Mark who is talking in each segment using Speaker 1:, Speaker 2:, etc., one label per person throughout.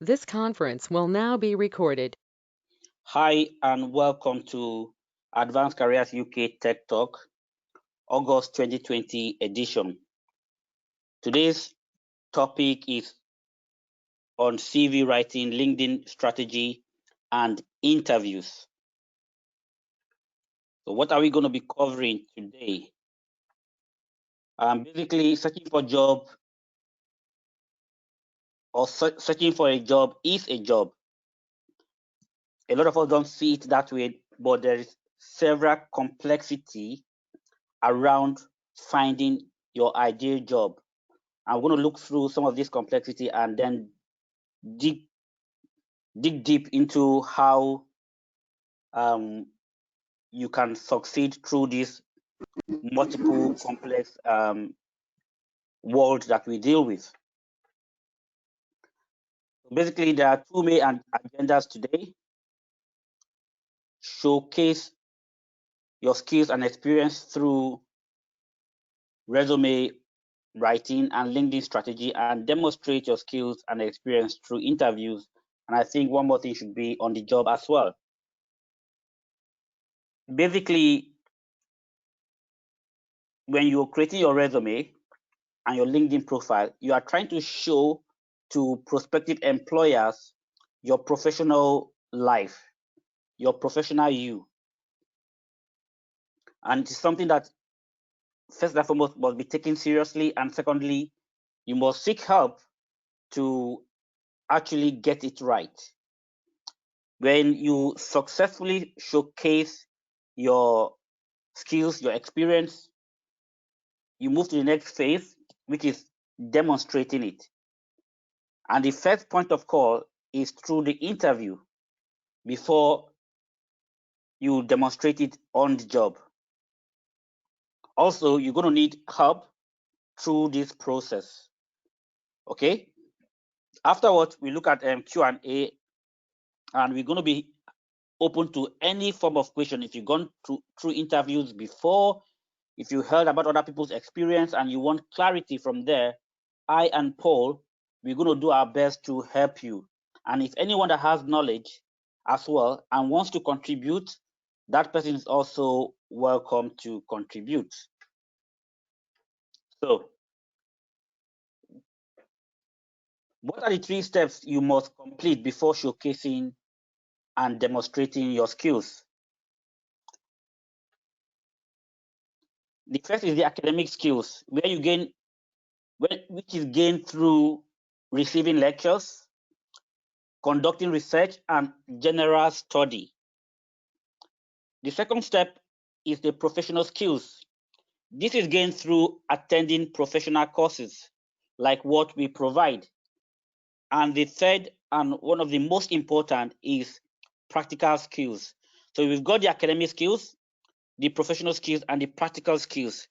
Speaker 1: This conference will now be recorded.
Speaker 2: Hi, and welcome to Advanced Careers UK Tach-Talk, August 2020 edition. Today's topic is on CV writing, LinkedIn strategy, and interviews. So what are we going to be covering today? Basically, searching for a job or searching for a job is a job. A lot of us don't see it that way, but there is several complexity around finding your ideal job. I'm going to look through some of this complexity and then dig deep into how you can succeed through this multiple complex world that we deal with. Basically, there are two main agendas today. Showcase your skills and experience through resume writing and LinkedIn strategy, and demonstrate your skills and experience through interviews. And I think one more thing should be on the job as well. Basically, when you're creating your resume and your LinkedIn profile, you are trying to show to prospective employers your professional life, your professional you. And it's something that, first and foremost, must be taken seriously. And secondly, you must seek help to actually get it right. When you successfully showcase your skills, your experience, you move to the next phase, which is demonstrating it. And the first point of call is through the interview before you demonstrate it on the job. Also, you're going to need help through this process. Okay. Afterwards, we look at Q&A, and we're going to be open to any form of question. If you've gone through interviews before, if you heard about other people's experience and you want clarity from there, I and Paul, we're going to do our best to help you. And if anyone that has knowledge as well and wants to contribute, that person is also welcome to contribute. So, what are the 3 steps you must complete before showcasing and demonstrating your skills? The first is the academic skills, where you gain, which is gained through receiving lectures, conducting research, and general study. The second step is the professional skills. This is gained through attending professional courses like what we provide. And the third, and one of the most important, is practical skills. So we've got the academic skills, the professional skills, and the practical skills.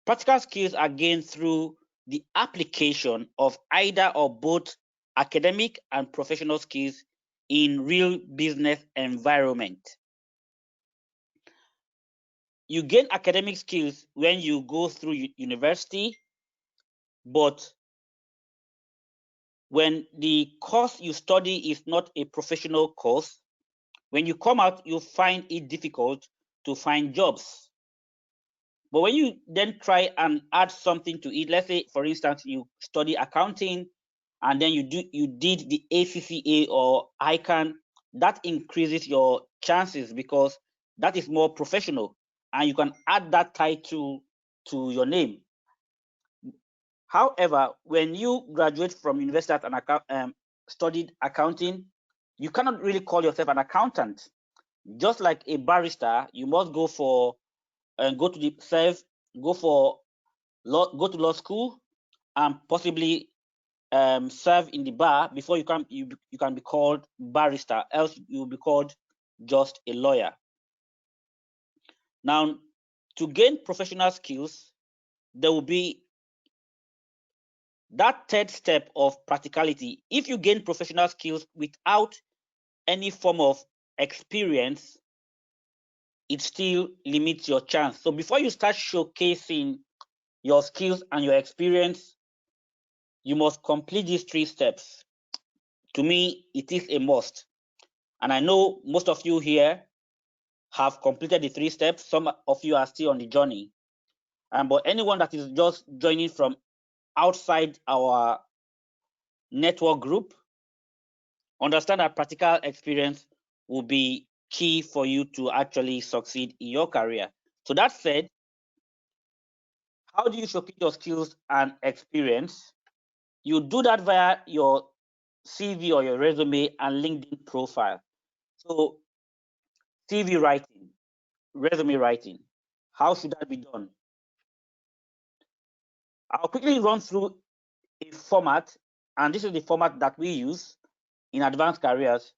Speaker 2: Practical skills are gained through the application of either or both academic and professional skills in real business environment. You gain academic skills when you go through university, but when the course you study is not a professional course, when you come out, you find it difficult to find jobs. But when you then try and add something to it, let's say, for instance, you study accounting and then you did the ACCA or ICANN, that increases your chances because that is more professional and you can add that title to your name. However, when you graduate from university and studied accounting, you cannot really call yourself an accountant. Just like a barrister, you must go for go to the serve, go for law, go to law school, and possibly serve in the bar before you can be called barrister. Else you will be called just a lawyer. Now, to gain professional skills, there will be that third step of practicality. If you gain professional skills without any form of experience, it still limits your chance. So before you start showcasing your skills and your experience, you must complete these 3 steps. To me, it is a must. And I know most of you here have completed the 3 steps. Some of you are still on the journey. But anyone that is just joining from outside our network group, understand that practical experience will be key for you to actually succeed in your career. So that said, how do you showcase your skills and experience? You do that via your CV or your resume and LinkedIn profile. So CV writing, resume writing, how should that be done? I'll quickly run through a format, and this is the format that we use in advanced careers.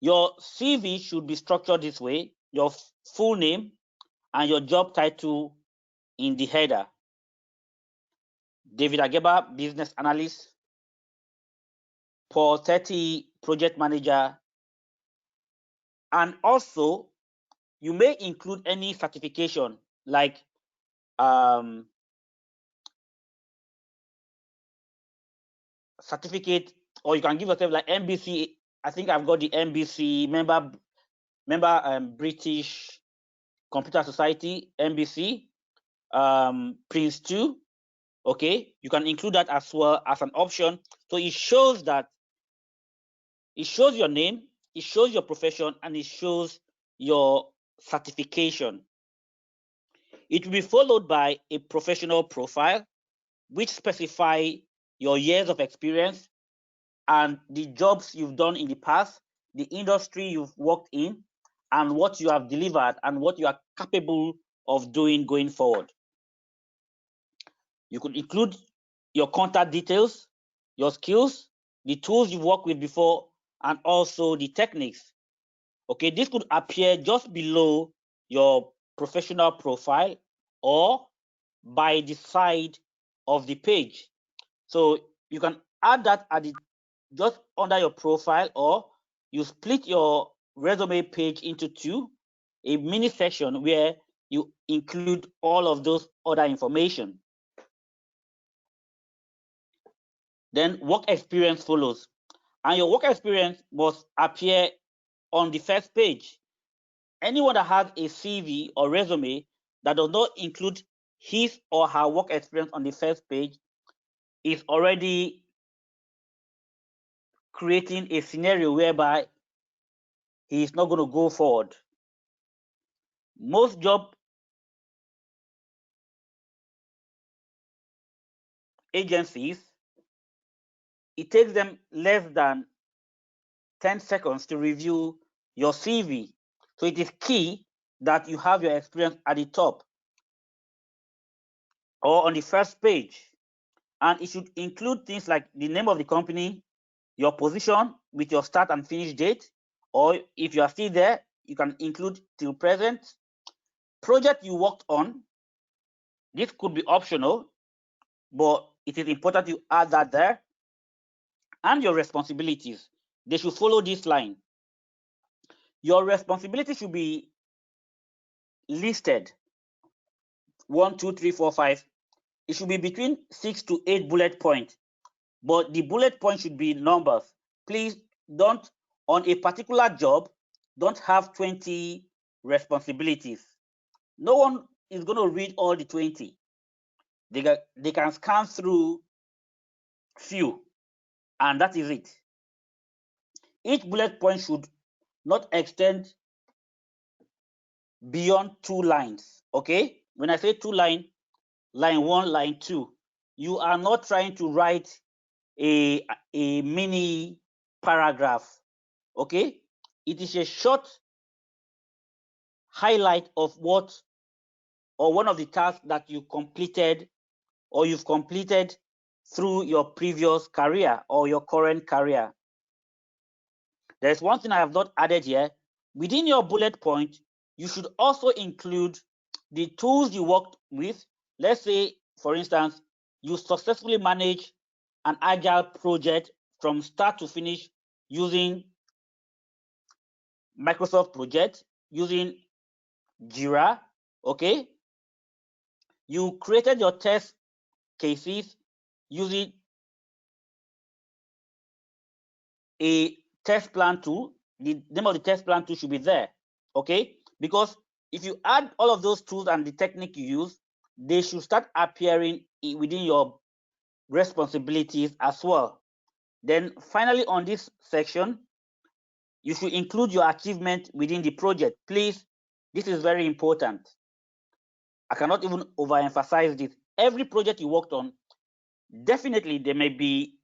Speaker 2: Your CV should be structured this way: your full name and your job title in the header. David Ageba, business analyst. Paul 30, project manager. And also, you may include any certification like certificate, or you can give yourself like MBC. I think I've got the MBC member British Computer Society, MBC, Prince 2. Okay, you can include that as well as an option. So it shows your name, it shows your profession, and it shows your certification. It will be followed by a professional profile, which specify your years of experience and the jobs you've done in the past, the industry you've worked in, and what you have delivered and what you are capable of doing going forward. You could include your contact details, your skills, the tools you've worked with before, and also the techniques. Okay, this could appear just below your professional profile or by the side of the page. So you can add that at the just under your profile, or you split your resume page into 2, a mini section where you include all of those other information. Then work experience follows, and your work experience must appear on the first page. Anyone that has a CV or resume that does not include his or her work experience on the first page is already creating a scenario whereby he is not going to go forward. Most job agencies, it takes them less than 10 seconds to review your CV. So it is key that you have your experience at the top or on the first page. And it should include things like the name of the company, your position with your start and finish date, or if you are still there, you can include till present, project you worked on. This could be optional, but it is important you add that there. And your responsibilities, they should follow this line. Your responsibility should be listed 1, 2, 3, 4, 5. It should be between 6 to 8 bullet points, but the bullet point should be numbers. Please don't, on a particular job, don't have 20 responsibilities. No one is going to read all the 20. They can scan through few, and that is it. Each bullet point should not extend beyond 2 lines. Okay, when I say 2 lines, line 1, line 2, you are not trying to write a mini paragraph. Okay, it is a short highlight of what or one of the tasks that you completed or you've completed through your previous career or your current career. There's one thing I have not added here. Within your bullet point, you should also include the tools you worked with. Let's say, for instance, you successfully manage an agile project from start to finish using Microsoft Project, using Jira. Okay, you created your test cases using a test plan tool. The name of the test plan tool should be there, okay? Because if you add all of those tools and the technique you use, they should start appearing within your responsibilities as well. Then finally, on this section, you should include your achievement within the project. Please, this is very important. I cannot even overemphasize this. Every project you worked on, definitely there may be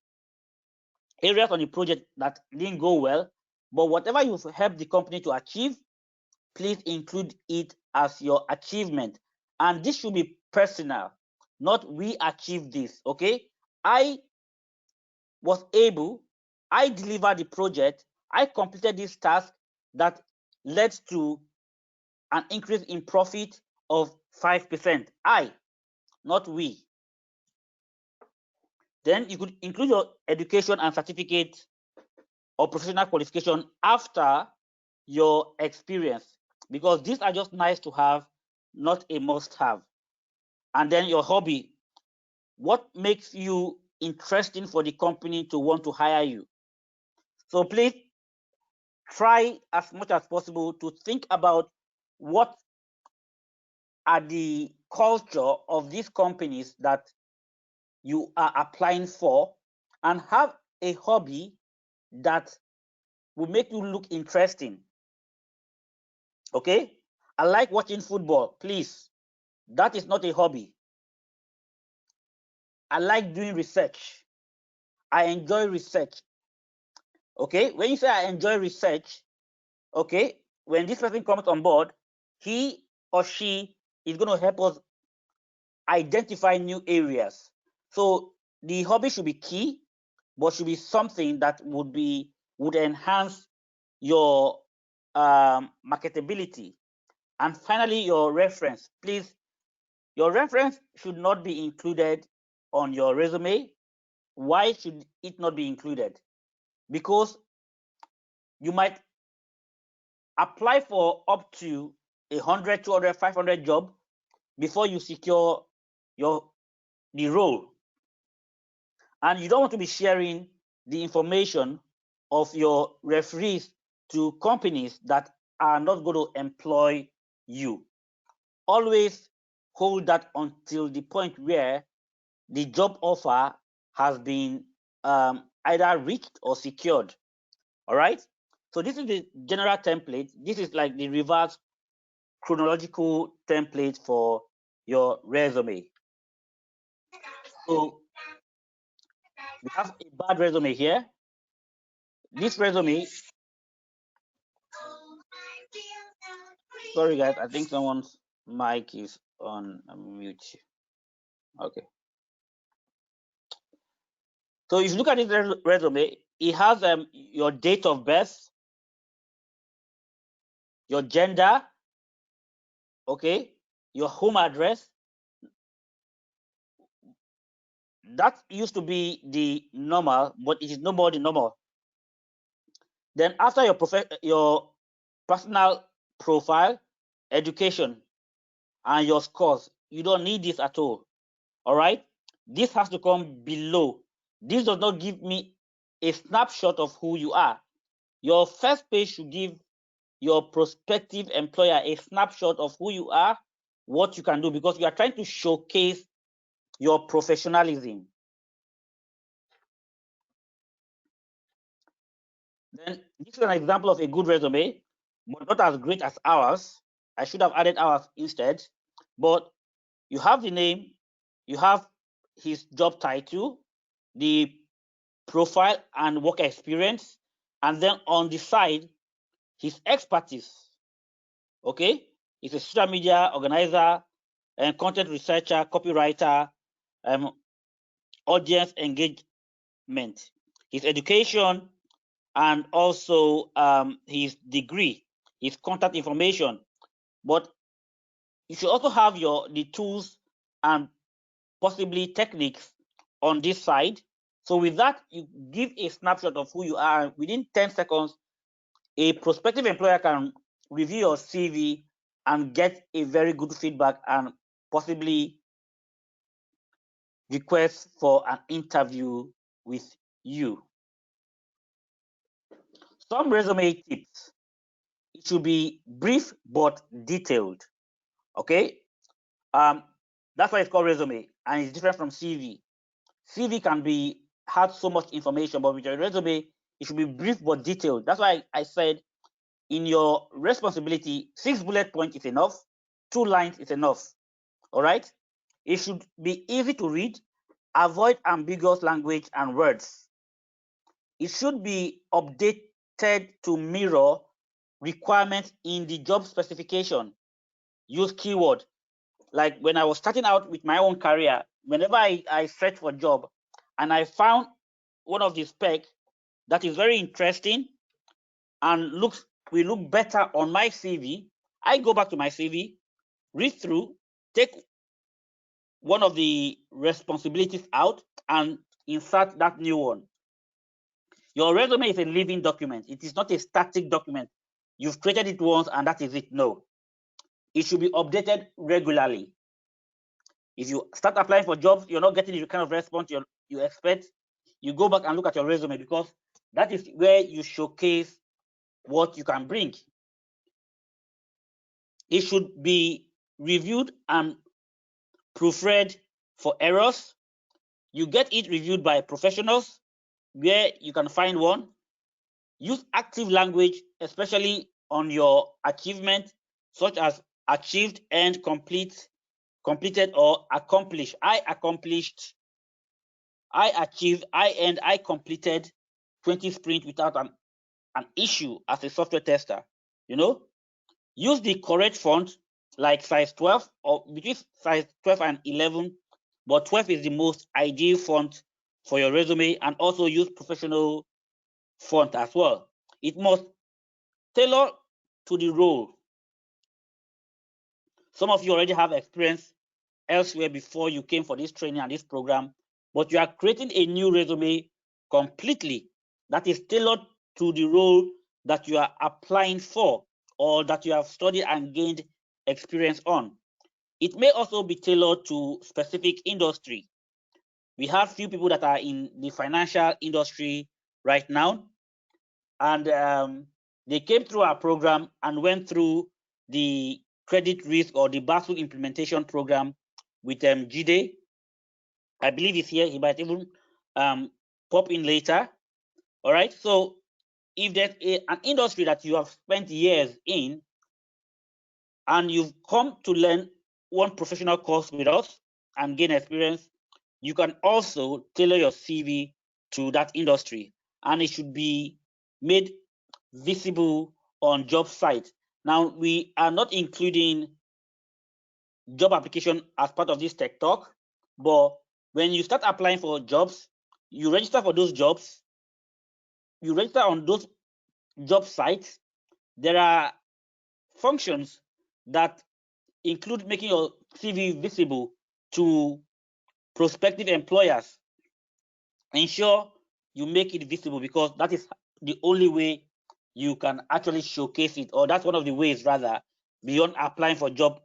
Speaker 2: areas on the project that didn't go well, but whatever you've helped the company to achieve, please include it as your achievement. And this should be personal, not we achieved this, okay? I delivered the project, I completed this task that led to an increase in profit of 5%. I, not we. Then you could include your education and certificate or professional qualification after your experience, because these are just nice to have, not a must have. And then your hobby. What makes you interesting for the company to want to hire you? So please try as much as possible to think about what are the culture of these companies that you are applying for, and have a hobby that will make you look interesting. Okay? I like watching football. Please, that is not a hobby. I like doing research. I enjoy research. Okay? When you say I enjoy research, okay, when this person comes on board, he or she is going to help us identify new areas. So the hobby should be key, but should be something that would enhance your marketability. And finally, your reference. Please, your reference should not be included on your resume. Why should it not be included? Because you might apply for up to 100, 200, 500 job before you secure the role. And you don't want to be sharing the information of your referees to companies that are not going to employ you. Always hold that until the point where the job offer has been either reached or secured. All right. So this is the general template. This is like the reverse chronological template for your resume. So we have a bad resume here. This resume, sorry guys, I think someone's mic is on mute. Okay. So if you look at this resume, it has your date of birth, your gender, okay, your home address. That used to be the normal, but it is no more the normal. Then after your personal profile, education, and your scores, you don't need this at all. All right, this has to come below. This does not give me a snapshot of who you are. Your first page should give your prospective employer a snapshot of who you are, what you can do, because you are trying to showcase your professionalism. Then this is an example of a good resume, but not as great as ours. I should have added ours instead. But you have the name, you have his job title, the profile and work experience, and then on the side, his expertise. Okay, he's a social media organizer and content researcher, copywriter, audience engagement, his education, and also his degree, his contact information. But you should also have the tools and possibly techniques on this side. So with that, you give a snapshot of who you are. Within 10 seconds, a prospective employer can review your CV and get a very good feedback and possibly request for an interview with you. Some resume tips. It should be brief but detailed. Okay, that's why it's called resume, and it's different from CV. CV can be have so much information, but with your resume, it should be brief but detailed. That's why I said in your responsibility, 6 bullet points is enough, 2 lines is enough. All right. It should be easy to read, avoid ambiguous language and words. It should be updated to mirror requirements in the job specification. Use keyword. Like when I was starting out with my own career, whenever I search for a job and I found one of the spec that is very interesting and will look better on my CV, I go back to my CV, read through, take one of the responsibilities out and insert that new one. Your resume is a living document. It is not a static document. You've created it once and that is it. No. It should be updated regularly. If you start applying for jobs, you're not getting the kind of response you expect, you go back and look at your resume, because that is where you showcase what you can bring. It should be reviewed and proofread for errors. You get it reviewed by professionals where you can find one. Use active language, especially on your achievement, such as achieved, earned, completed, or accomplished. I accomplished, I achieved, I earned, I completed 20 sprints without an issue as a software tester. Use the correct font, like size 12 or between size 12 and 11, but 12 is the most ideal font for your resume, and also use professional font as well. It must tailor to the role. Some of you already have experience elsewhere before you came for this training and this program, but you are creating a new resume completely that is tailored to the role that you are applying for or that you have studied and gained experience on. It may also be tailored to specific industry. We have few people that are in the financial industry right now, and they came through our program and went through the credit risk or the BASU implementation program with Jide. I believe he's here. He might even pop in later. All right. So if there's an industry that you have spent years in and you've come to learn one professional course with us and gain experience, you can also tailor your CV to that industry, and it should be made visible on job sites. Now, we are not including job application as part of this tech talk, but when you start applying for jobs, you register for those jobs, you register on those job sites. There are functions that include making your CV visible to prospective employers. Ensure you make it visible, because that is the only way you can actually showcase it, or that's one of the ways rather, beyond applying for job.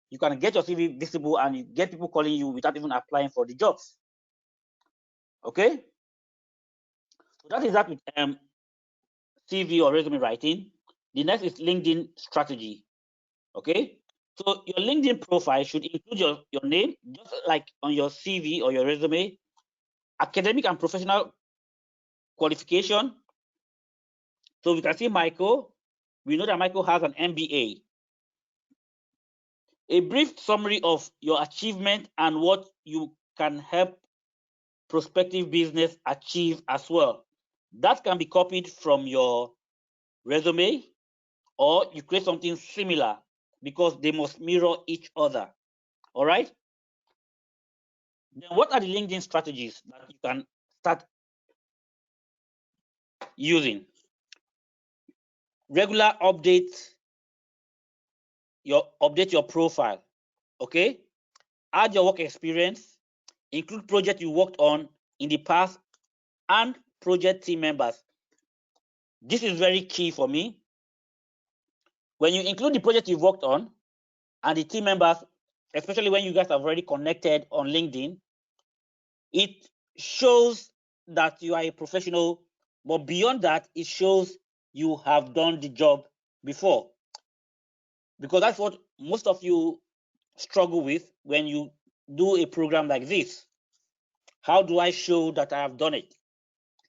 Speaker 2: You can get your CV visible and you get people calling you without even applying for the jobs. Okay, so that is that with CV or resume writing. The next is LinkedIn strategy. Okay, so your LinkedIn profile should include your name, just like on your CV or your resume, academic and professional qualification. So we can see Michael. We know that Michael has an MBA. A brief summary of your achievement and what you can help prospective business achieve as well. That can be copied from your resume, or you create something similar, because they must mirror each other. All right. Then what are the LinkedIn strategies that you can start using? Regular update your profile. Okay. Add your work experience, include projects you worked on in the past and project team members. This is very key for me. When you include the project you've worked on and the team members, especially when you guys have already connected on LinkedIn, it shows that you are a professional, but beyond that, it shows you have done the job before, because that's what most of you struggle with when you do a program like this. How do I show that I have done it?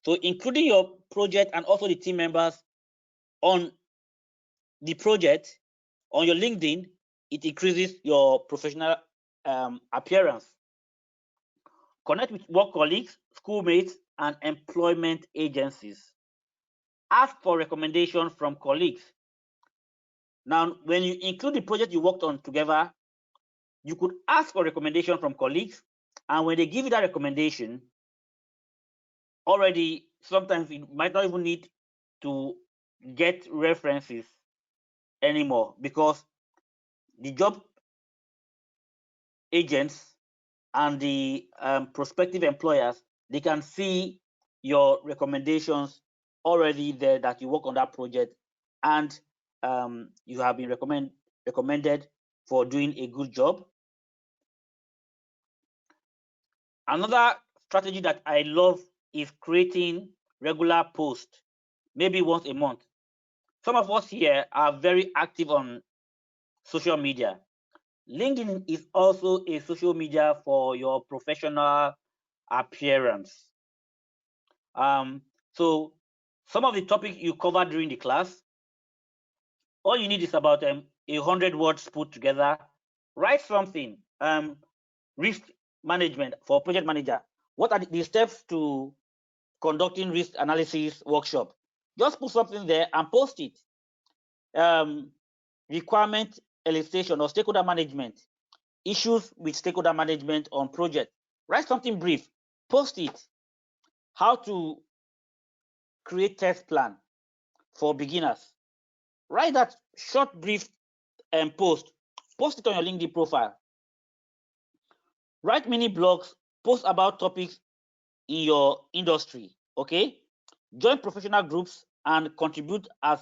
Speaker 2: So including your project and also the team members on the project on your LinkedIn, it increases your professional appearance. Connect with work colleagues, schoolmates, and employment agencies. Ask for recommendations from colleagues. Now, when you include the project you worked on together, you could ask for recommendation from colleagues, and when they give you that recommendation, already sometimes you might not even need to get references anymore, because the job agents and the prospective employers, they can see your recommendations already there, that you work on that project, and you have been recommended for doing a good job. Another strategy that I love is creating regular posts, maybe once a month. Some of us here are very active on social media. LinkedIn is also a social media for your professional appearance. So some of the topics you cover during the class, all you need is about 100 words put together. Write something. Risk management for project manager. What are the steps to conducting risk analysis workshop? Just put something there and post it. Requirement elicitation or stakeholder management. Issues with stakeholder management on project. Write something brief. Post it. How to create test plan for beginners. Write that short, brief post. Post it on your LinkedIn profile. Write mini blogs. Post about topics in your industry. Okay. Join professional groups and contribute as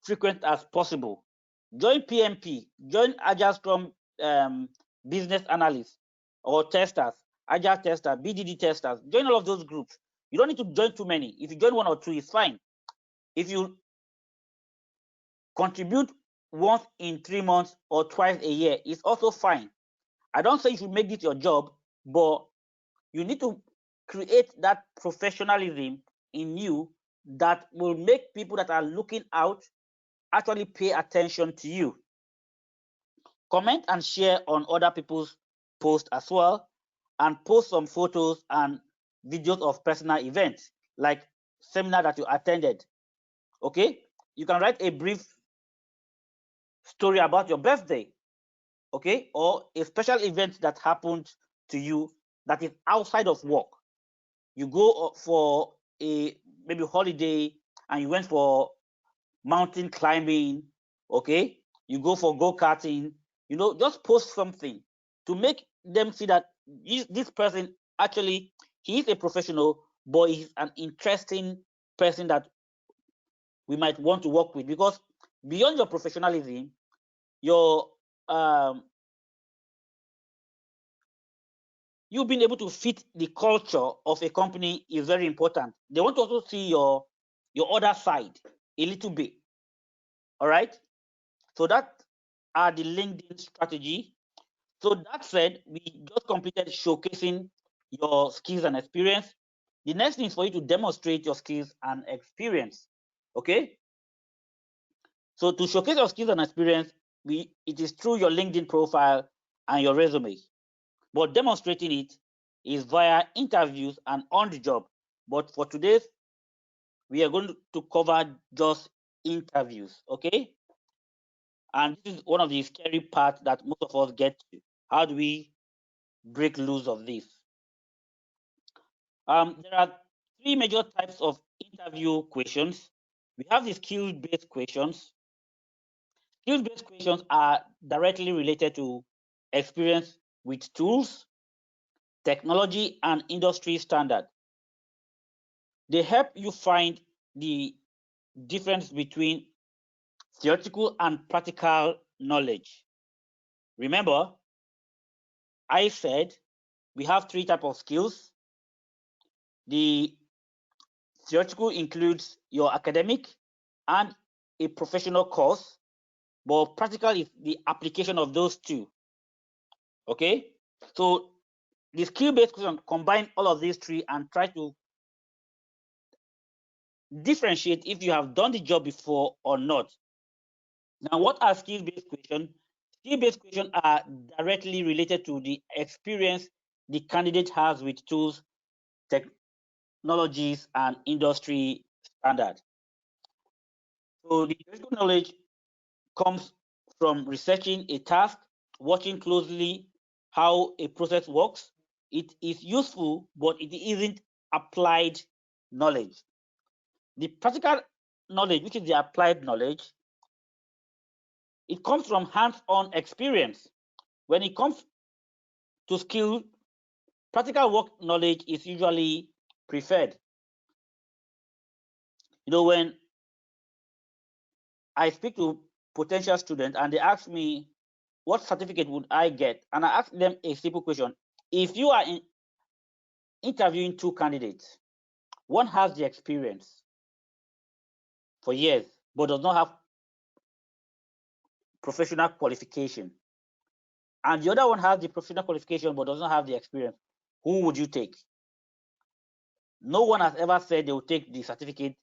Speaker 2: frequent as possible. Join PMP. Join Agile Scrum business analysts or testers, Agile testers, BDD testers. Join all of those groups. You don't need to join too many. If you join 1 or 2, it's fine. If you contribute once in 3 months or twice a year, it's also fine. I don't say you should make this your job, but you need to create that professionalism in you that will make people that are looking out actually pay attention to you. Comment and share on other people's posts as well, and post some photos and videos of personal events like seminar that you attended. Okay, you can write a brief story about your birthday, okay, or a special event that happened to you that is outside of work. You go for a maybe holiday and you went for mountain climbing, okay, you go for go-karting, just post something to make them see that this person actually, he is a professional, but he's an interesting person that we might want to work with, because beyond your professionalism, your you being able to fit the culture of a company is very important. They want to also see your other side a little bit. All right. So that are the LinkedIn strategy. So that said, we just completed showcasing your skills and experience. The next thing is for you to demonstrate your skills and experience. Okay. So to showcase your skills and experience, it is through your LinkedIn profile and your resume. But demonstrating it is via interviews and on the job. But for today, we are going to cover just interviews, okay? And this is one of the scary parts that most of us get to. How do we break loose of this? There are 3 major types of interview questions. We have the skill-based questions. Skill-based questions are directly related to experience with tools, technology, and industry standard. They help you find the difference between theoretical and practical knowledge. Remember, I said we have 3 types of skills. The theoretical includes your academic, and a professional course, but practical is the application of those two. Okay, so the skill-based question combine all of these three and try to differentiate if you have done the job before or not. Now, what are skill-based questions? Skill-based questions are directly related to the experience the candidate has with tools, technologies, and industry standards. So the theoretical knowledge comes from researching a task, watching closely how a process works. It is useful, but it isn't applied knowledge. The practical knowledge, which is the applied knowledge, it comes from hands-on experience. When it comes to skill, practical work knowledge is usually preferred. When I speak to potential students and they ask me, what certificate would I get? And I ask them a simple question. If you are interviewing two candidates, one has the experience for years, but does not have professional qualification, and the other one has the professional qualification, but does not have the experience, who would you take? No one has ever said they will take the certificate.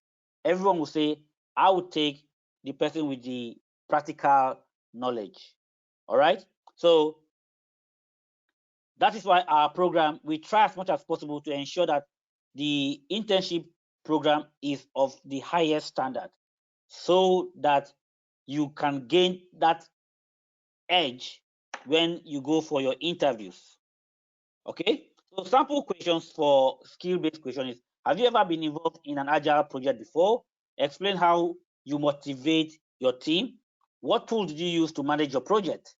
Speaker 2: Everyone will say, I would take the person with the practical knowledge. All right. So that is why our program, we try as much as possible to ensure that the internship program is of the highest standard so that you can gain that edge when you go for your interviews. Okay, so sample questions for skill-based question is, have you ever been involved in an agile project before? Explain how you motivate your team. What tool did you use to manage your project?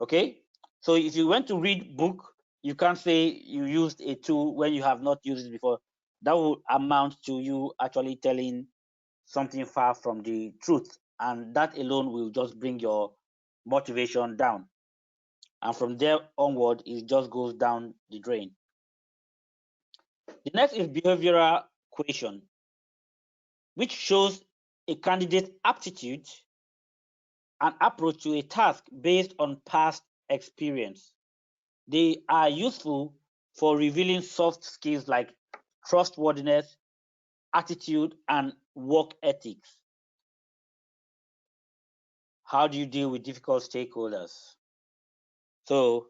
Speaker 2: Okay, so if you went to read book, you can't say you used a tool when you have not used it before. That will amount to you actually telling something far from the truth, and that alone will just bring your motivation down. And from there onward, it just goes down the drain. The next is behavioral question, which shows a candidate's aptitude and approach to a task based on past experience. They are useful for revealing soft skills like trustworthiness, attitude, and work ethics. How do you deal with difficult stakeholders? So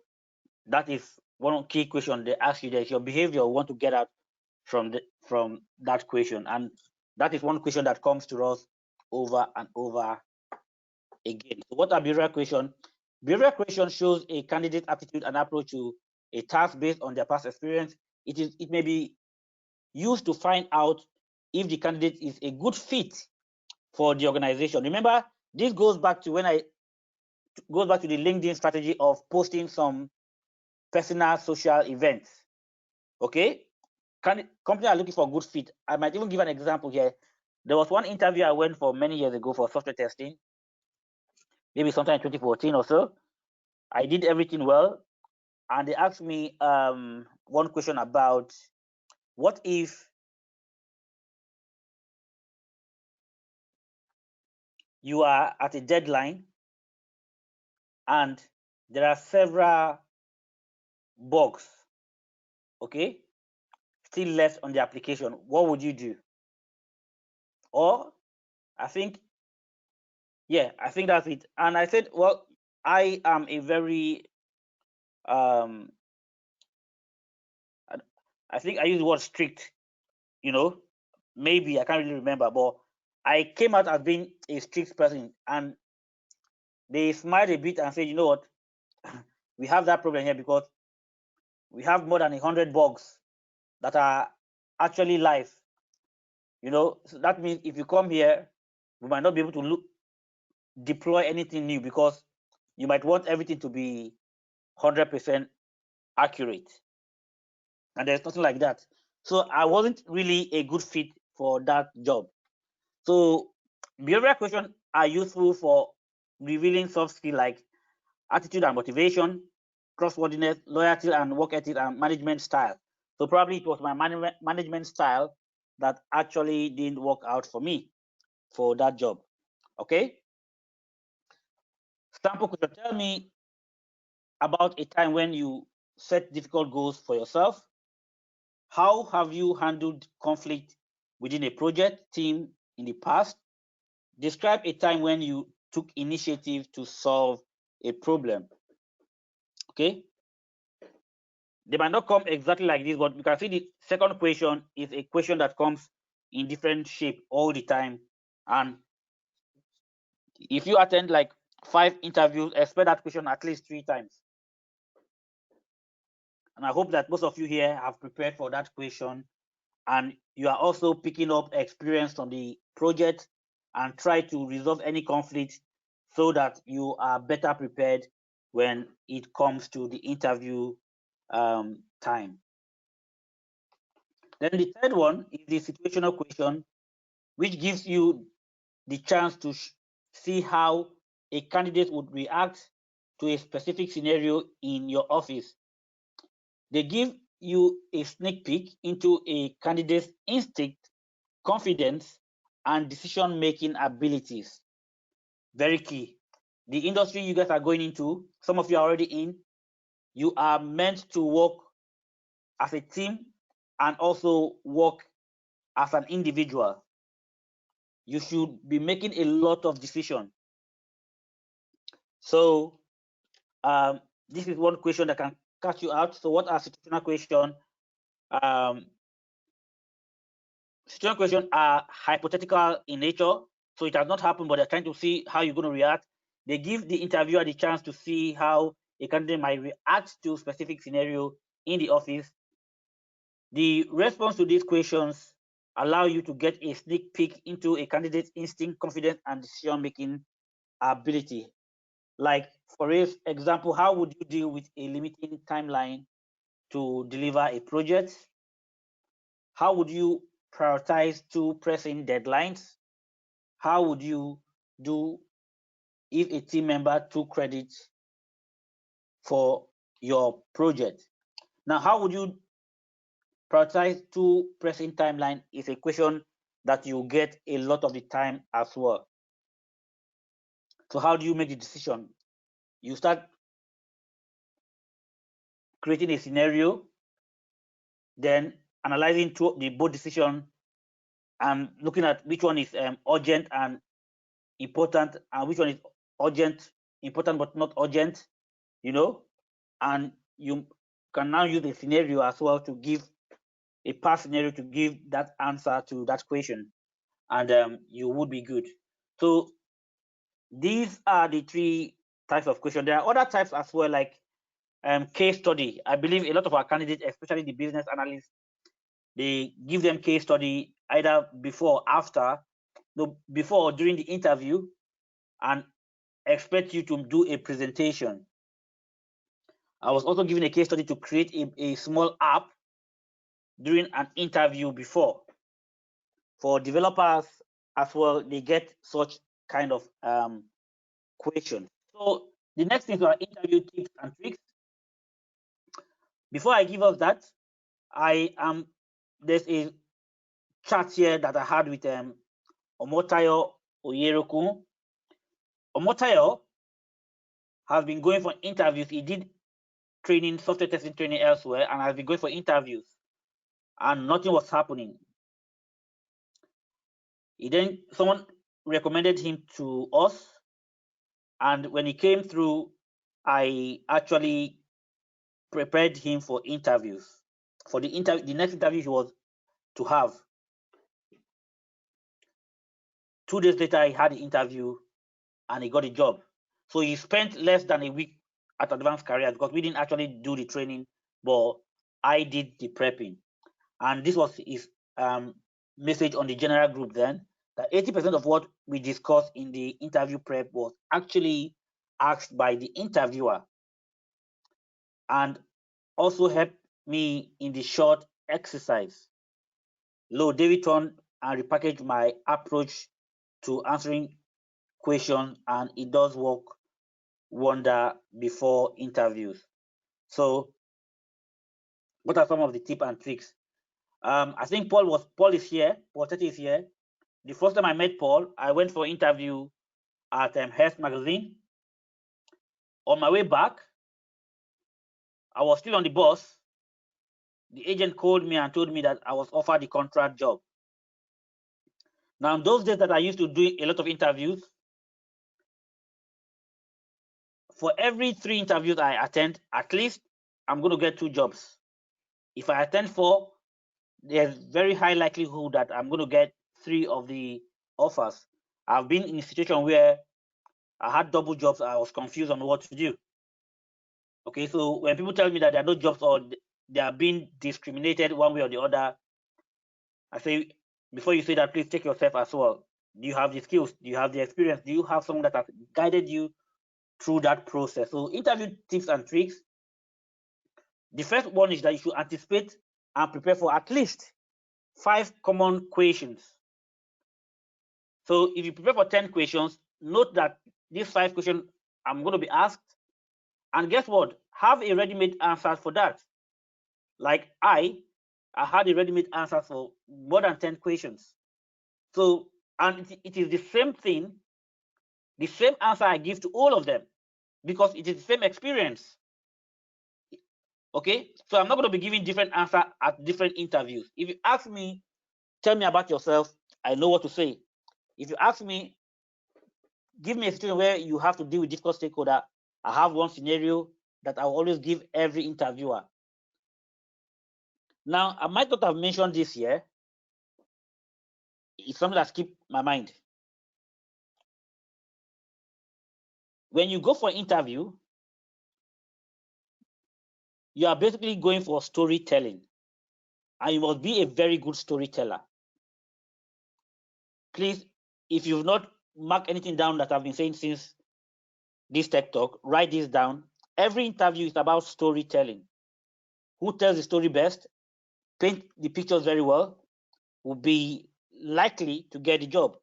Speaker 2: that is one key question they ask you. That your behavior you want to get out from that question, and that is one question that comes to us over and over again. So what are behavioral questions? Behavioral question shows a candidate's aptitude and approach to a task based on their past experience. It may be used to find out if the candidate is a good fit for the organization. Remember, this goes back to the LinkedIn strategy of posting some personal social events. Okay, companies are looking for a good fit. I might even give an example here. There was one interview I went for many years ago for software testing, maybe sometime in 2014 or so. I did everything well, and they asked me one question about, what if you are at a deadline and there are several bugs, okay, still left on the application? What would you do? Or I think that's it. And I said, well, I am a very I think I use the word strict, maybe I can't really remember, but I came out as being a strict person, and they smiled a bit and said, you know what, we have that problem here because we have more than 100 bugs that are actually live. So that means if you come here, we might not be able to deploy anything new because you might want everything to be 100% accurate, and there's nothing like that. So I wasn't really a good fit for that job. So behavioral questions are useful for revealing soft skills like attitude and motivation, trustworthiness, loyalty and work ethic, and management style. So probably it was my management style that actually didn't work out for me. for that job. Okay. Sample question: tell me about a time when you set difficult goals for yourself. How have you handled conflict within a project team in the past? Describe a time when you took initiative to solve a problem. Okay. They might not come exactly like this, but you can see the second question is a question that comes in different shape all the time. And if you attend like 5 interviews, expect that question at least 3 times. And I hope that most of you here have prepared for that question, and you are also picking up experience from the project and try to resolve any conflict so that you are better prepared when it comes to the interview time. Then the third one is the situational question, which gives you the chance to see how a candidate would react to a specific scenario in your office. They give you a sneak peek into a candidate's instinct, confidence, and decision-making abilities. Very key. The industry you guys are going into, some of you are already in, you are meant to work as a team and also work as an individual. You should be making a lot of decisions. So this is one question that can catch you out. So what are situational questions? Situational questions are hypothetical in nature. So it has not happened, but they're trying to see how you're going to react. They give the interviewer the chance to see how a candidate might react to specific scenario in the office. The response to these questions allow you to get a sneak peek into a candidate's instinct, confidence, and decision-making ability. Like, for example, how would you deal with a limiting timeline to deliver a project? How would you prioritize 2 pressing deadlines? How would you do if a team member took credit for your project? Now, how would you prioritize 2 pressing timeline is a question that you get a lot of the time as well. So how do you make the decision? You start creating a scenario, then analyzing the both decision and looking at which one is urgent and important, and which one is urgent, important but not urgent, and you can now use a scenario as well to give a past scenario to give that answer to that question, and you would be good. So these are the 3 types of questions. There are other types as well, like case study. I believe a lot of our candidates, especially the business analysts, they give them case study either before or after, before or during the interview, and expect you to do a presentation. I was also given a case study to create a small app during an interview before. For developers as well, they get such kind of question. So the next thing are interview tips and tricks. Before I give us that, there's a chat here that I had with Omotayo Oyerokun. Omotayo has been going for interviews. He did training, software testing training elsewhere, and has been going for interviews, and nothing was happening. Someone recommended him to us, and when he came through, I actually prepared him for interviews. For the next interview he was to have. 2 days later, he had the interview and he got a job. So he spent less than a week at Advanced Careers because we didn't actually do the training, but I did the prepping. And this was his message on the general group then, that 80% of what we discussed in the interview prep was actually asked by the interviewer, and also helped me in the short exercise. David turned and repackaged my approach to answering questions, and it does work wonder before interviews. So what are some of the tips and tricks? I think Paul is here. Paul Tete is here. The first time I met Paul, I went for interview at Hearst magazine. On my way back, I was still on the bus. The agent called me and told me that I was offered the contract job. Now, in those days that I used to do a lot of interviews, for every 3 interviews I attend, at least I'm going to get 2 jobs. If I attend 4, there's very high likelihood that I'm going to get 3 of the offers. I've been in a situation where I had double jobs. I was confused on what to do. Okay, so when people tell me that there are no jobs or they are being discriminated one way or the other, I say, before you say that, please check yourself as well. Do you have the skills? Do you have the experience? Do you have someone that has guided you through that process? So interview tips and tricks. The first one is that you should anticipate and prepare for at least 5 common questions. So if you prepare for 10 questions, note that these 5 questions I'm going to be asked. And guess what? Have a ready-made answer for that. Like I had a ready-made answer for more than 10 questions. So, and it is the same thing, the same answer I give to all of them, because it is the same experience. Okay, so I'm not going to be giving different answer at different interviews. If you ask me, tell me about yourself, I know what to say. If you ask me, give me a situation where you have to deal with difficult stakeholder, I have one scenario that I will always give every interviewer. Now, I might not have mentioned this here. It's something that skipped my mind. When you go for an interview, you are basically going for storytelling, and you must be a very good storyteller. Please, if you've not marked anything down that I've been saying since this tech talk, write this down. Every interview is about storytelling. Who tells the story best, paint the pictures very well, will be likely to get the job.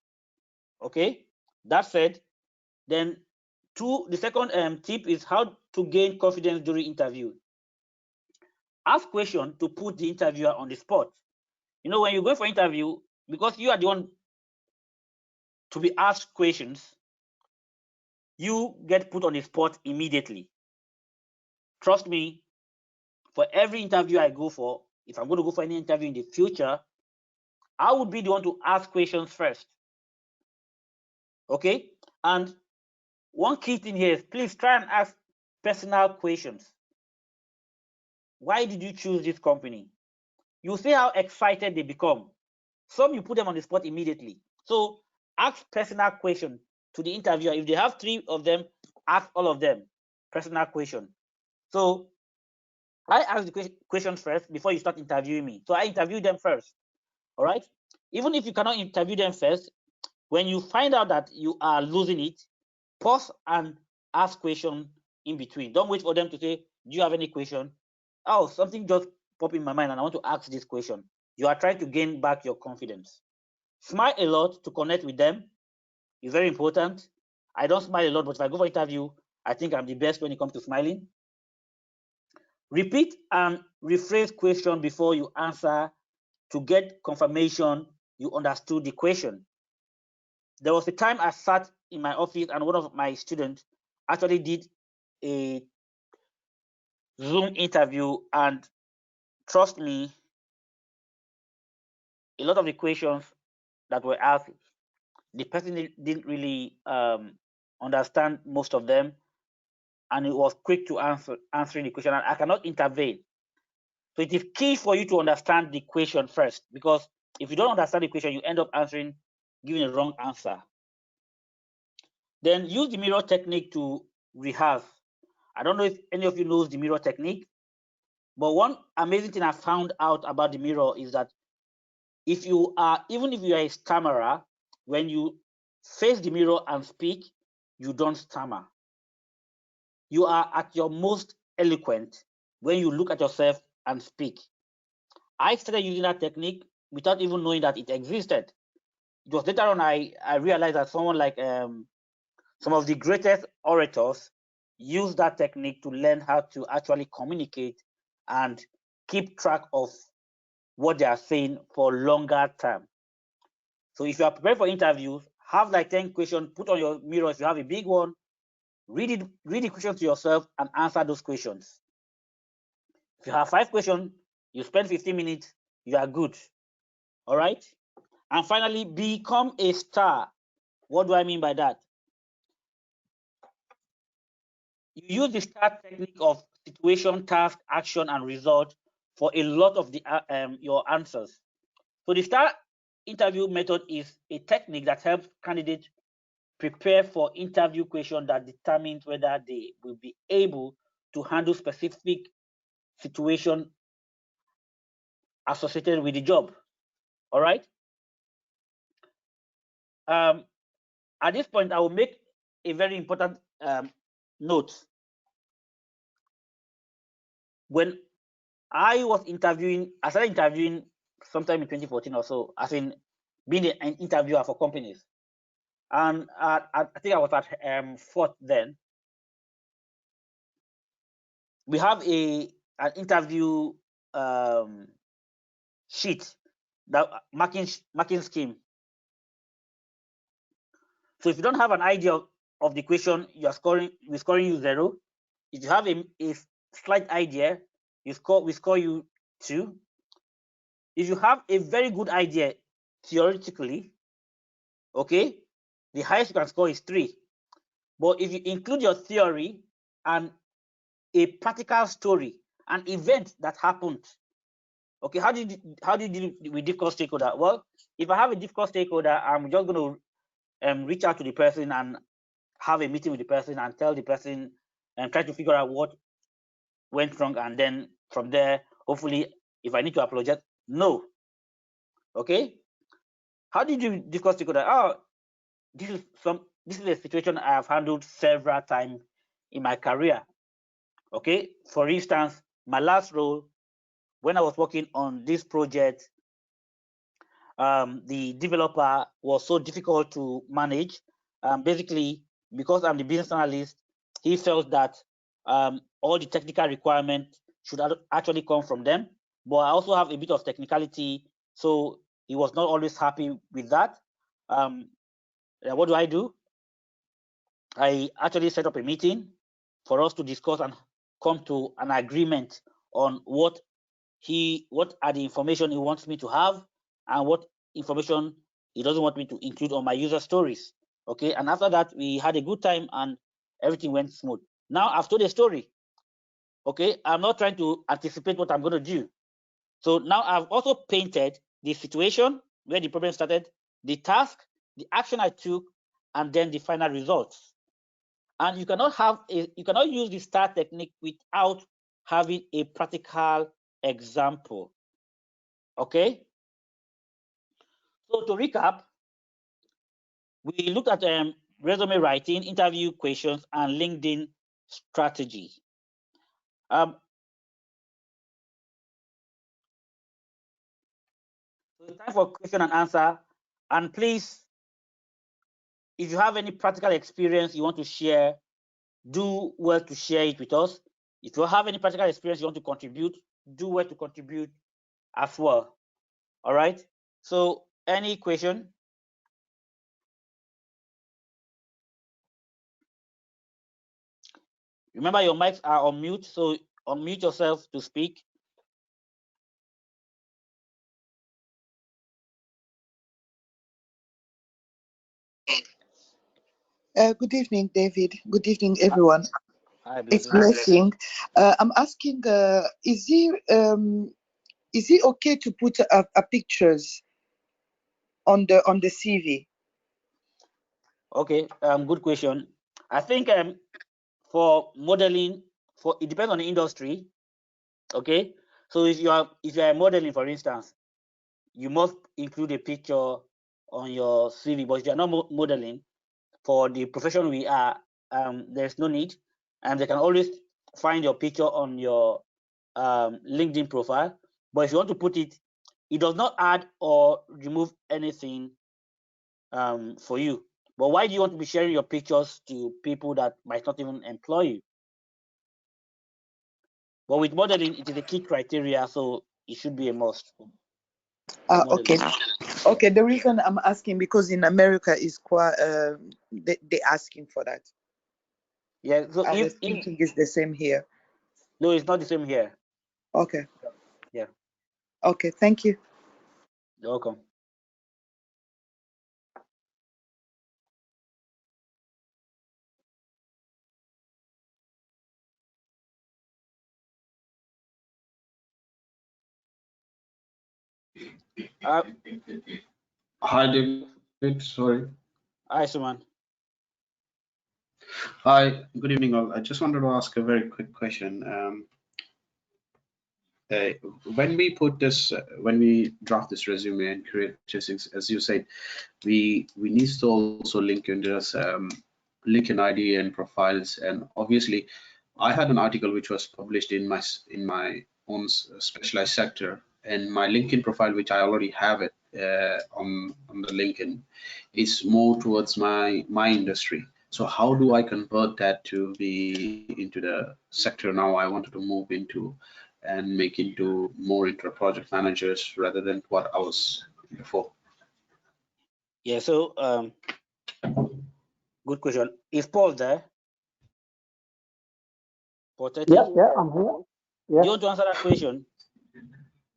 Speaker 2: Okay, that said, then the second tip is how to gain confidence during interview. Ask questions to put the interviewer on the spot. You know, when you go for interview, because you are the one to be asked questions, you get put on the spot immediately. Trust me, for every interview I go for, if I'm going to go for any interview in the future, I would be the one to ask questions first. Okay? And one key thing here is please try and ask personal questions. Why did you choose this company? You see how excited they become. Some you put them on the spot immediately. So ask personal questions to the interviewer. If they have 3 of them, ask all of them personal question. So I ask the questions first before you start interviewing me. So I interview them first. All right. Even if you cannot interview them first, when you find out that you are losing it, pause and ask questions in between. Don't wait for them to say, do you have any question? Oh, something just popped in my mind and I want to ask this question. You are trying to gain back your confidence. Smile a lot to connect with them. It's very important. I don't smile a lot, but if I go for interview, I think I'm the best when it comes to smiling. Repeat and rephrase question before you answer to get confirmation you understood the question. There was a time I sat in my office and one of my students actually did a Zoom interview, and trust me, a lot of the questions that were asked, the person didn't really understand most of them, and it was quick to answering the question, and I cannot intervene. So it is key for you to understand the question first, because if you don't understand the question, you end up giving a wrong answer. Then use the mirror technique to rehearse. I don't know if any of you knows the mirror technique, but one amazing thing I found out about the mirror is that even if you are a stammerer, when you face the mirror and speak, you don't stammer. You are at your most eloquent when you look at yourself and speak. I started using that technique without even knowing that it existed. It was later on I realized that someone like some of the greatest orators use that technique to learn how to actually communicate and keep track of what they are saying for longer term. So if you are prepared for interviews, have like 10 questions, put on your mirror if you have a big one, read the questions to yourself and answer those questions. If you have 5 questions, you spend 15 minutes, you are good. All right. And finally, become a star. What do I mean by that? You use the STAR technique of situation, task, action, and result for a lot of the your answers. So the STAR interview method is a technique that helps candidates prepare for interview questions that determines whether they will be able to handle specific situation associated with the job. All right. At this point, I will make a very important note. When I started interviewing sometime in 2014 or so, as in being an interviewer for companies. And I think I was at Fort then. We have an interview sheet, that marking scheme. So if you don't have an idea of the question, we're scoring you 0. If you have a slight idea, we score you 2. If you have a very good idea theoretically, okay, the highest you can score is 3. But if you include your theory and a practical story, an event that happened, okay, how do you deal with difficult stakeholder? Well, if I have a difficult stakeholder, I'm just going to reach out to the person and have a meeting with the person and tell the person and try to figure out what went wrong, and then from there, hopefully, if I need to apologize, no. Okay. How did you difficult stakeholder? Oh, this is a situation I have handled several times in my career. Okay, for instance, my last role, when I was working on this project, the developer was so difficult to manage. Basically, because I'm the business analyst, he felt that all the technical requirements should actually come from them. But I also have a bit of technicality, so he was not always happy with that. What do? I actually set up a meeting for us to discuss and come to an agreement on what are the information he wants me to have and what information he doesn't want me to include on my user stories. Okay, and after that, we had a good time and everything went smooth. Now I've told a story. Okay, I'm not trying to anticipate what I'm going to do. So now I've also painted the situation where the problem started, the task, the action I took, and then the final results. And you cannot use the STAR technique without having a practical example. Okay. So to recap, we looked at resume writing, interview questions, and LinkedIn strategy. So it's time for question and answer. And please, if you have any practical experience you want to share, do well to share it with us. If you have any practical experience you want to contribute, do well to contribute as well. All right. So any question? Remember, your mics are on mute, so unmute yourself to speak.
Speaker 3: Good evening, David. Good evening, everyone.
Speaker 2: Hi,
Speaker 3: it's Blessing. I'm asking, is it okay to put a pictures on the CV?
Speaker 2: Okay, good question. I think for modeling, it depends on the industry. Okay, so if you are modeling, for instance, you must include a picture on your CV. But if you are not modeling, for the profession we are, there's no need, and they can always find your picture on your LinkedIn profile. But if you want to put it, it does not add or remove anything for you. But why do you want to be sharing your pictures to people that might not even employ you? But with modeling, it is a key criteria, so it should be a must.
Speaker 3: Okay. Okay. The reason I'm asking because in America is quite they asking for that.
Speaker 2: Yeah. So
Speaker 3: I was
Speaker 2: if
Speaker 3: thinking it's the same here.
Speaker 2: no, it's not the same here.
Speaker 3: Okay.
Speaker 2: Yeah.
Speaker 3: Okay. Thank you.
Speaker 2: You're welcome.
Speaker 4: Hi, David. Sorry.
Speaker 2: Hi, Suman.
Speaker 4: Hi, good evening, all. I just wanted to ask a very quick question. Uh, when we put this, when we draft this resume and create characteristics, as you said, we need to also link in this LinkedIn ID and profiles. And obviously, I had an article which was published in my own specialized sector, and my LinkedIn profile, which I already have it on the LinkedIn, is more towards my industry. So how do I convert that to be into the sector now I wanted to move into and make into more into project managers rather than what I was before?
Speaker 2: Yeah. So good question. Is Paul there? Paul 30?
Speaker 5: Yeah, I'm here. Yeah.
Speaker 2: Do you want to answer that question?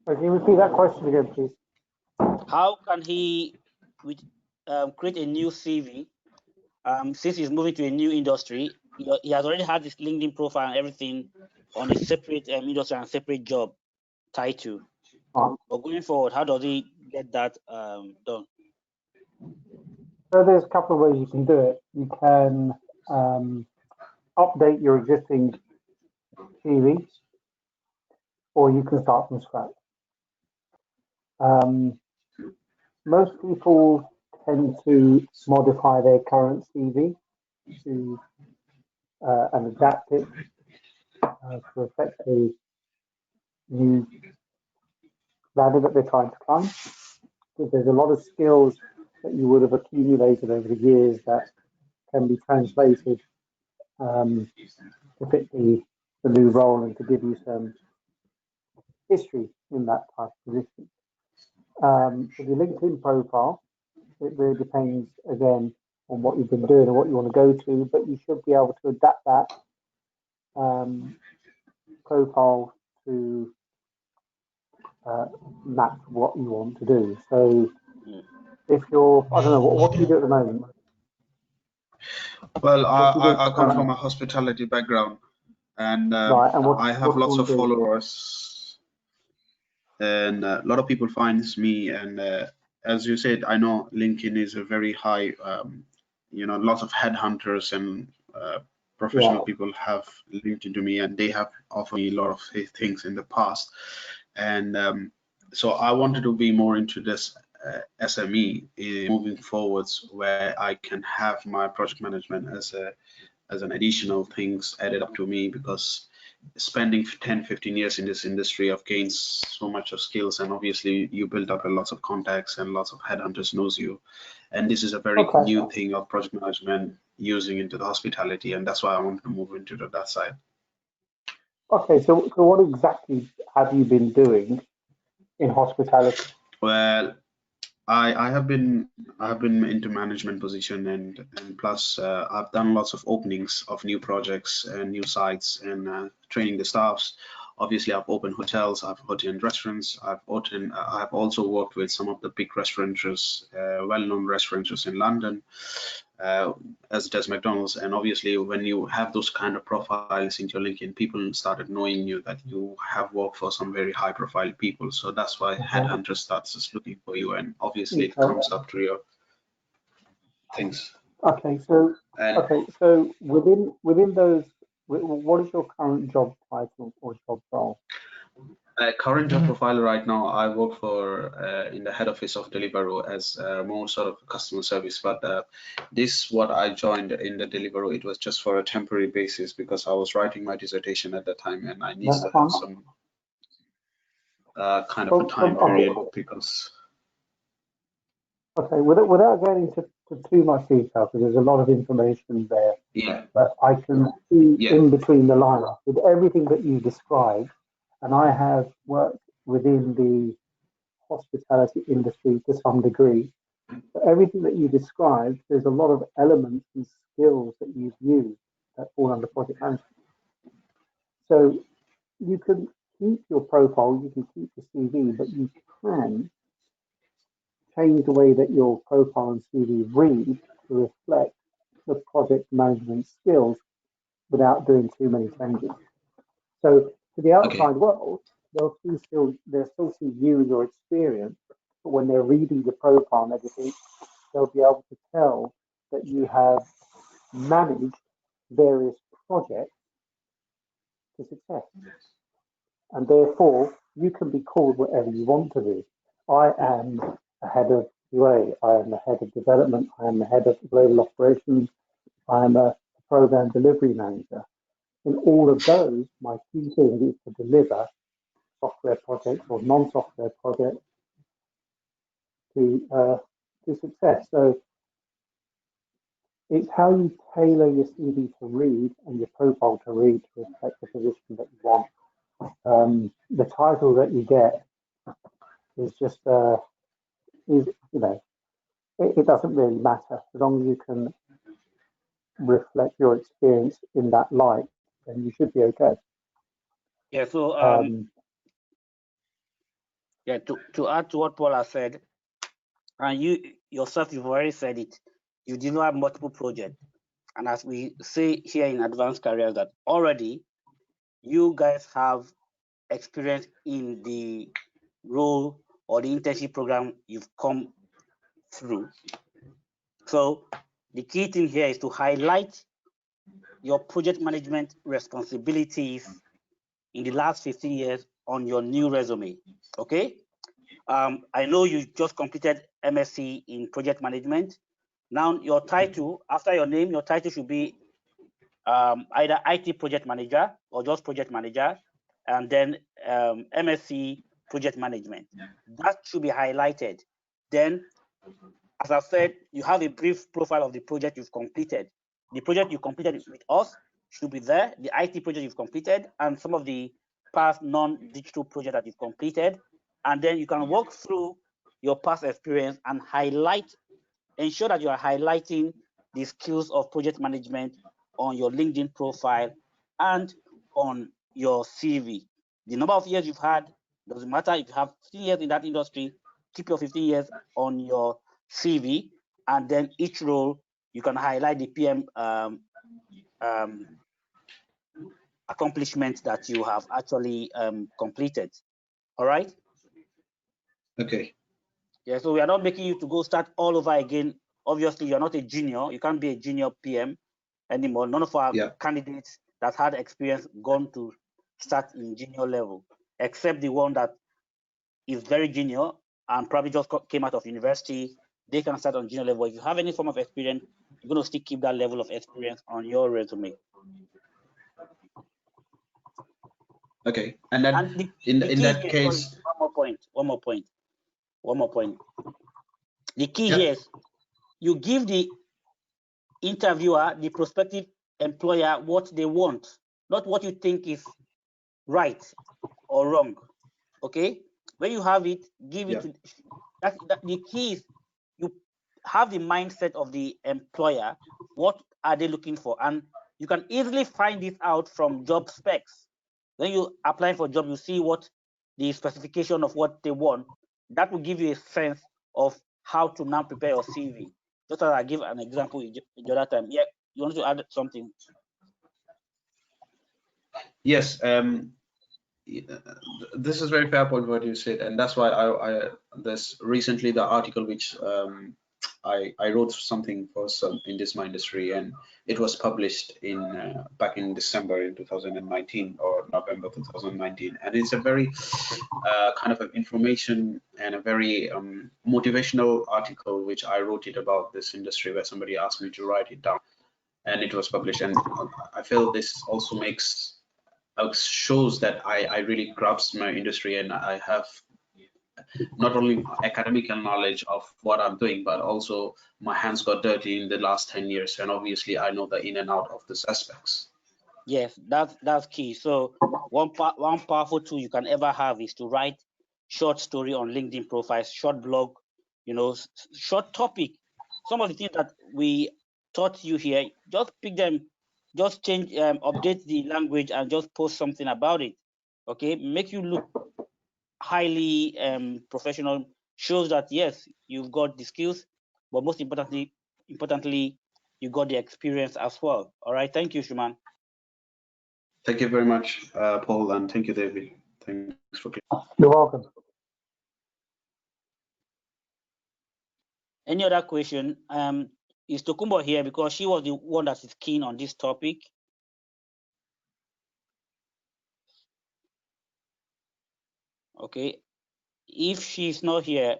Speaker 5: Can you repeat that question again, please?
Speaker 2: How can he create a new CV since he's moving to a new industry? He has already had his LinkedIn profile and everything on a separate industry and separate job title. But going forward, how does he get that done?
Speaker 5: So there's a couple of ways you can do it. You can update your existing CV, or you can start from scratch. Most people tend to modify their current CV to and adapt it to reflect the new ladder that they're trying to climb. Because there's a lot of skills that you would have accumulated over the years that can be translated to fit the new role and to give you some history in that type of position. For your LinkedIn profile, it really depends again on what you've been doing and what you want to go to, but you should be able to adapt that profile to match what you want to do. So if you're, I don't know, what do you do at the moment?
Speaker 4: Well, I come from a hospitality background, and
Speaker 5: right, and
Speaker 4: I have lots of followers, and a lot of people finds me. And as you said, I know LinkedIn is a very high, lots of headhunters and professional people have linked into me, and they have offered me a lot of things in the past. And so I wanted to be more into this SME moving forwards, where I can have my project management as an additional things added up to me, because spending 10-15 years in this industry, I've gained so much of skills, and obviously you build up a lots of contacts and lots of headhunters knows you, and this is a very new thing of project management using into the hospitality, and that's why I want to move into that side.
Speaker 5: Okay, so what exactly have you been doing in hospitality?
Speaker 4: Well, I have been into management position, and plus I've done lots of openings of new projects and new sites, and training the staffs. Obviously, I've opened hotels, I've opened restaurants, I've also worked with some of the big restaurateurs, well-known restaurateurs in London, as does McDonald's. And obviously, when you have those kind of profiles into your LinkedIn, people started knowing you, that you have worked for some very high-profile people. So that's why headhunter starts just looking for you, and obviously it comes up to your things.
Speaker 5: Okay, so within those, what is your current job title or job role?
Speaker 4: Current job profile right now, I work for in the head office of Deliveroo as more sort of customer service, but this what I joined in the Deliveroo, it was just for a temporary basis because I was writing my dissertation at the time, and I needed to have some kind of a time period because.
Speaker 5: Okay, without getting into too much detail, because there's a lot of information there.
Speaker 4: Yeah.
Speaker 5: But I can see in between the lines with everything that you described, and I have worked within the hospitality industry to some degree. But everything that you described, there's a lot of elements and skills that you've used that fall under project management. So you can keep your profile, you can keep your CV, but you can change the way that your profile and CV read to reflect the project management skills without doing too many changes. So to the outside world, they'll still see you and your experience, but when they're reading your profile and everything, they'll be able to tell that you have managed various projects to success. And therefore, you can be called whatever you want to be. I am a head of QA, I am the head of development, I am the head of global operations, I am a program delivery manager. In all of those, my key thing is to deliver software projects or non-software projects to success. So it's how you tailor your CV to read and your profile to read to reflect the position that you want. The title that you get is just it doesn't really matter as long as you can reflect your experience in that light, then you should be okay.
Speaker 2: Yeah. So to add to what Paul has said, and you yourself, you've already said it. You did not have multiple projects, and as we say here in Advanced Careers, that already you guys have experience in the role or the internship program you've come through. So the key thing here is to highlight your project management responsibilities in the last 15 years on your new resume. Okay. I know you just completed MSc in project management. Now your title, after your name, your title should be either IT project manager or just project manager, and then MSc project management. That should be highlighted. Then, as I said, you have a brief profile of the project you've completed. The project you completed with us should be there, the IT project you've completed, and some of the past non-digital projects that you've completed. And then you can walk through your past experience and ensure that you are highlighting the skills of project management on your LinkedIn profile and on your CV. The number of years you've had doesn't matter. If you have 15 years in that industry, keep your 15 years on your CV, and then each role you can highlight the PM accomplishments that you have actually completed. All right.
Speaker 4: Okay.
Speaker 2: Yeah. So we are not making you to go start all over again. Obviously, you're not a junior. You can't be a junior PM anymore. None of our candidates that had experience gone to start in junior level, except the one that is very junior and probably just came out of university. They can start on junior level. If you have any form of experience, you're going to still keep that level of experience on your resume.
Speaker 4: Okay, and then in that case,
Speaker 2: sorry, one more point. The key here is you give the interviewer, the prospective employer, what they want, not what you think is right or wrong. Okay, when you have it, give it to the key is you have the mindset of the employer. What are they looking for? And you can easily find this out from job specs. When you apply for a job, you see what the specification of what they want. That will give you a sense of how to now prepare your CV. Just as I give an example the other time. Yeah, you want to add something?
Speaker 4: Yes. This is very fair point what you said, and that's why this recently the article which I wrote something for some in this industry, and it was published in back in December in 2019 or November 2019, and it's a very kind of an information and a very motivational article which I wrote it about this industry, where somebody asked me to write it down, and it was published. And I feel this also shows that I really grasp my industry, and I have not only academic knowledge of what I'm doing, but also my hands got dirty in the last 10 years, and obviously I know the in and out of these aspects.
Speaker 2: Yes, that's key. So one powerful tool you can ever have is to write short story on LinkedIn profiles, short blog, short topic. Some of the things that we taught you here, just pick them, just change, update the language and just post something about it. Okay, make you look highly professional, shows that yes, you've got the skills, but most importantly, you got the experience as well. All right, thank you, Shuman.
Speaker 4: Thank you very much, Paul, and thank you, David. Thanks for.
Speaker 5: You're welcome.
Speaker 2: Any other question? Is Tokumbo here because she was the one that is keen on this topic? Okay, if she's not here,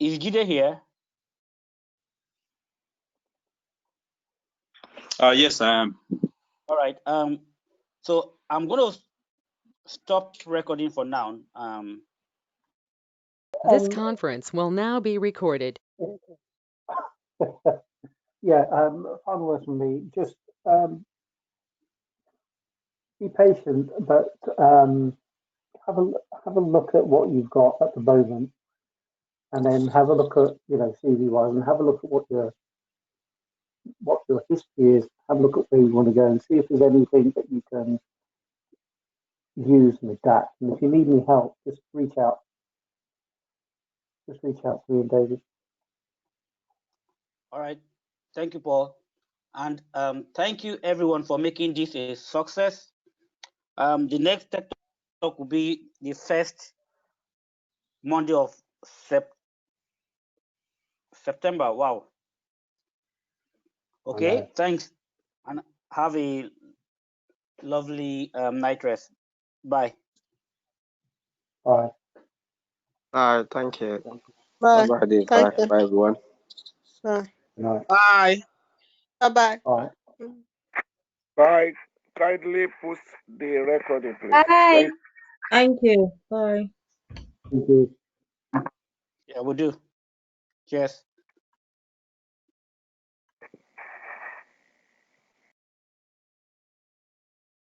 Speaker 2: is Jide here?
Speaker 6: Yes, I am.
Speaker 2: All right. So I'm going to stop recording for now.
Speaker 1: This conference will now be recorded.
Speaker 5: Yeah, final word from me. Just be patient, but have a look at what you've got at the moment, and then have a look at CV-wise, and have a look at what your history is. Have a look at where you want to go, and see if there's anything that you can use and adapt. And if you need any help, just reach out. Just reach out to me and David.
Speaker 2: All right. Thank you, Paul. And thank you, everyone, for making this a success. The next Tach-Talk will be the first Monday of September. Wow. Okay, thanks. And have a lovely night rest. Bye.
Speaker 5: Bye.
Speaker 6: All right, thank you.
Speaker 3: Bye.
Speaker 6: Bye, Dave.
Speaker 3: Thank
Speaker 6: Bye,
Speaker 3: you.
Speaker 6: bye, everyone.
Speaker 3: Bye.
Speaker 5: Bye.
Speaker 3: Bye. Bye.
Speaker 5: Bye.
Speaker 7: Bye. Kindly post the recording, please.
Speaker 8: Bye. Thank you. Bye.
Speaker 5: Thank you.
Speaker 2: Yeah, we'll do. Cheers.